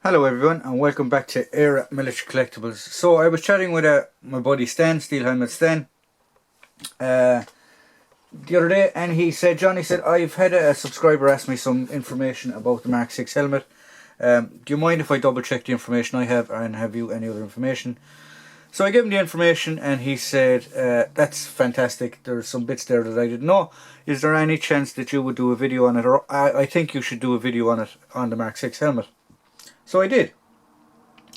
Hello everyone and welcome back to Era Military Collectibles. So I was chatting with my buddy Stan, Steel Helmet Stan, the other day, and he said, I've had a subscriber ask me some information about the Mark 6 helmet. Do you mind if I double check the information I have and have you any other information? So I gave him the information and he said, that's fantastic, there's some bits there that I didn't know. Is there any chance that you would do a video on it, or I think you should do a video on it, on the Mark 6 helmet? So I did,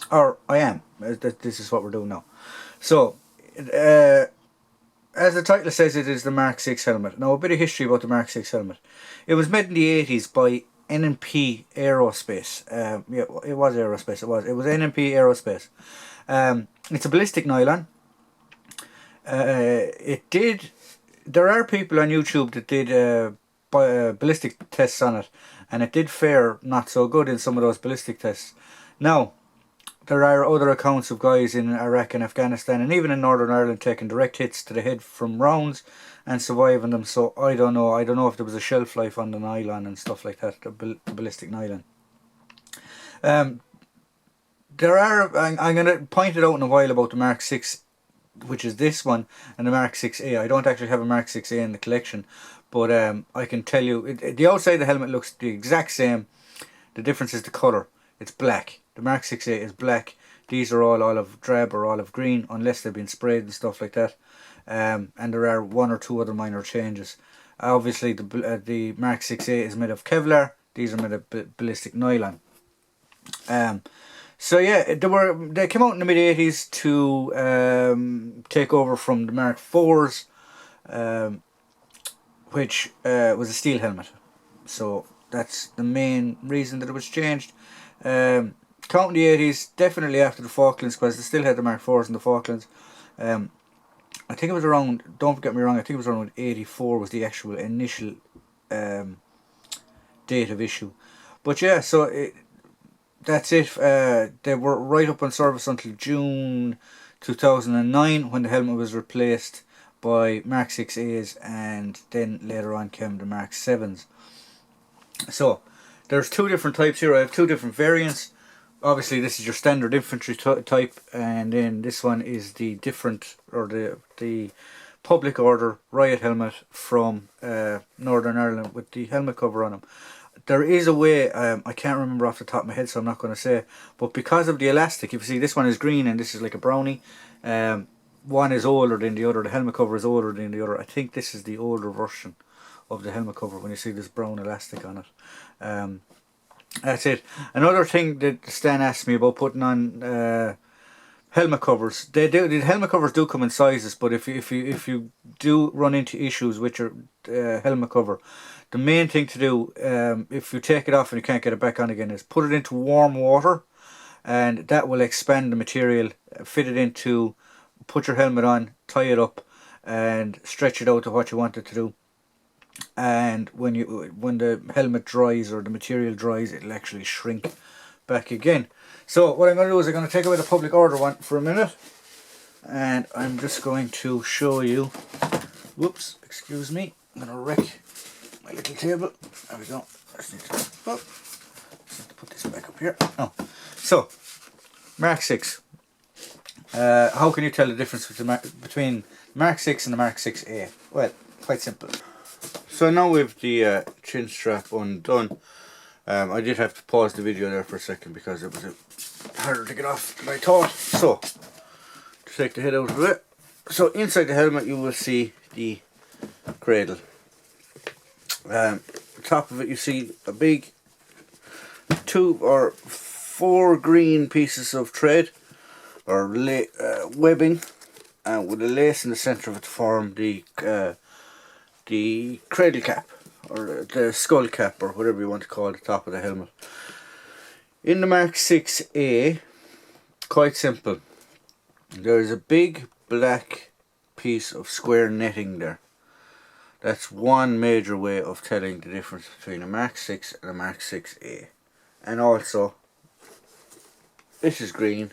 or I am. This is what we're doing now. So, as the title says, it is the Mark 6 helmet. Now, a bit of history about the Mark 6 helmet. It was made in the 80s by NP Aerospace. Yeah, it was Aerospace. It was NP Aerospace. It's a ballistic nylon. There are people on YouTube that did ballistic tests on it, and it did fare not so good in some of those ballistic tests. Now, there are other accounts of guys in Iraq and Afghanistan and even in Northern Ireland taking direct hits to the head from rounds and surviving them. So I don't know if there was a shelf life on the nylon and stuff like that, the ballistic nylon. I'm going to point it out in a while about the Mark 6, which is this one, and the Mark 6A. I don't actually have a Mark 6A in the collection, but I can tell you, the outside of the helmet looks the exact same. The difference is the colour. It's black. The Mark 6A is black. These are all olive drab or olive green, unless they've been sprayed and stuff like that. And there are one or two other minor changes. Obviously, the Mark 6A is made of Kevlar. These are made of ballistic nylon. So yeah, they came out in the mid 80s to take over from the Mark 4s, which was a steel helmet. So that's the main reason that it was changed. Counting the 80s, definitely after the Falklands, because they still had the Mark 4s in the Falklands. I think it was around, don't get me wrong, I think it was around 84 was the actual initial date of issue. But yeah, so that's it. They were right up on service until June 2009, when the helmet was replaced by Mark 6As, and then later on came the Mark 7s. So there's two different types here. I have two different variants. Obviously this is your standard infantry type, and then this one is the different, or the public order riot helmet from Northern Ireland with the helmet cover on them. There is a way, I can't remember off the top of my head, so I'm not going to say, but because of the elastic, if you see, this one is green and this is like a brownie. One is older than the other. The helmet cover is older than the other. I think this is the older version of the helmet cover when you see this brown elastic on it. That's it. Another thing that Stan asked me about putting on helmet covers. The helmet covers do come in sizes, but if you do run into issues with your helmet cover, the main thing to do, if you take it off and you can't get it back on again, is put it into warm water, and that will expand the material. Fit it into, put your helmet on, tie it up, and stretch it out to what you want it to do. And when the helmet dries, or the material dries, it'll actually shrink back again. So what I'm going to do is I'm going to take away the public order one for a minute, and I'm just going to show you. Whoops, excuse me, I'm going to wreck my little table. There we go. Just need to put this back up here. Oh, so Mark 6. How can you tell the difference between Mark 6 and the Mark 6A? Well, quite simple. So now with the chin strap undone, I did have to pause the video there for a second because it was harder to get off than I thought. So, to take the head out of it. So inside the helmet you will see the cradle. On top of it you see a big 2 or 4 green pieces of thread, or webbing, with a lace in the centre of it to form the cradle cap, or the skull cap, or whatever you want to call the top of the helmet. In the Mark 6A, quite simple. There is a big black piece of square netting there. That's one major way of telling the difference between a Mark 6 and a Mark 6A. And also, this is green,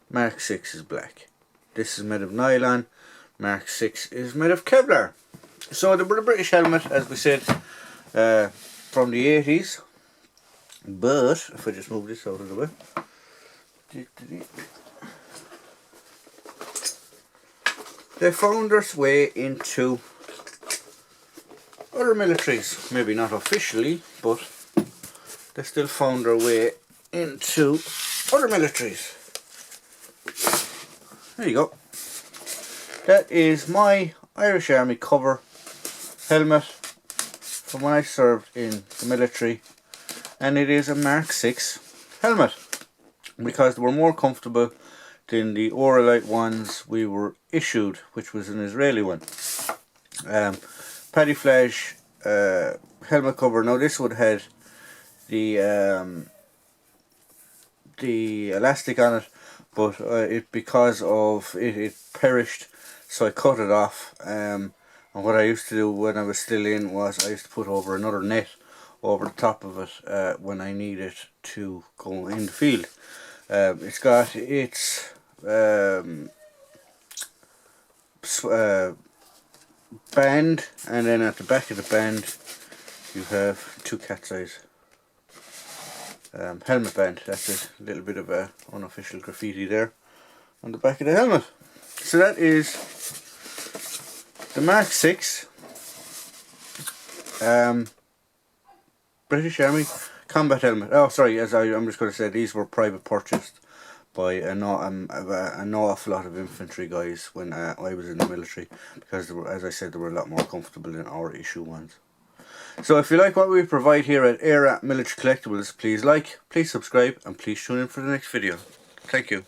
Mark 6 is black. This is made of nylon, Mark 6 is made of Kevlar. So the British helmet, as we said, from the 80s, But if I just move this out of the way, they found their way into other militaries. Maybe not officially, but they still found their way into other militaries. There you go. That is my Irish Army cover helmet from when I served in the military, and it is a Mark 6 helmet because they were more comfortable than the Oralite ones we were issued, which was an Israeli one. Camouflage helmet cover. Now this would have the elastic on it, but because of it perished, so I cut it off. And what I used to do when I was still in was I used to put over another net over the top of it when I needed to go in the field. It's got its band, and then at the back of the band you have two cat's eyes. Helmet band, that's it. A little bit of unofficial graffiti there on the back of the helmet. So that is the Mark 6 British Army combat helmet. Oh sorry, I'm just going to say these were private purchased by an awful lot of infantry guys when I was in the military, because they were, as I said, they were a lot more comfortable than our issue ones. So if you like what we provide here at Military Collectibles, please like, please subscribe, and please tune in for the next video. Thank you.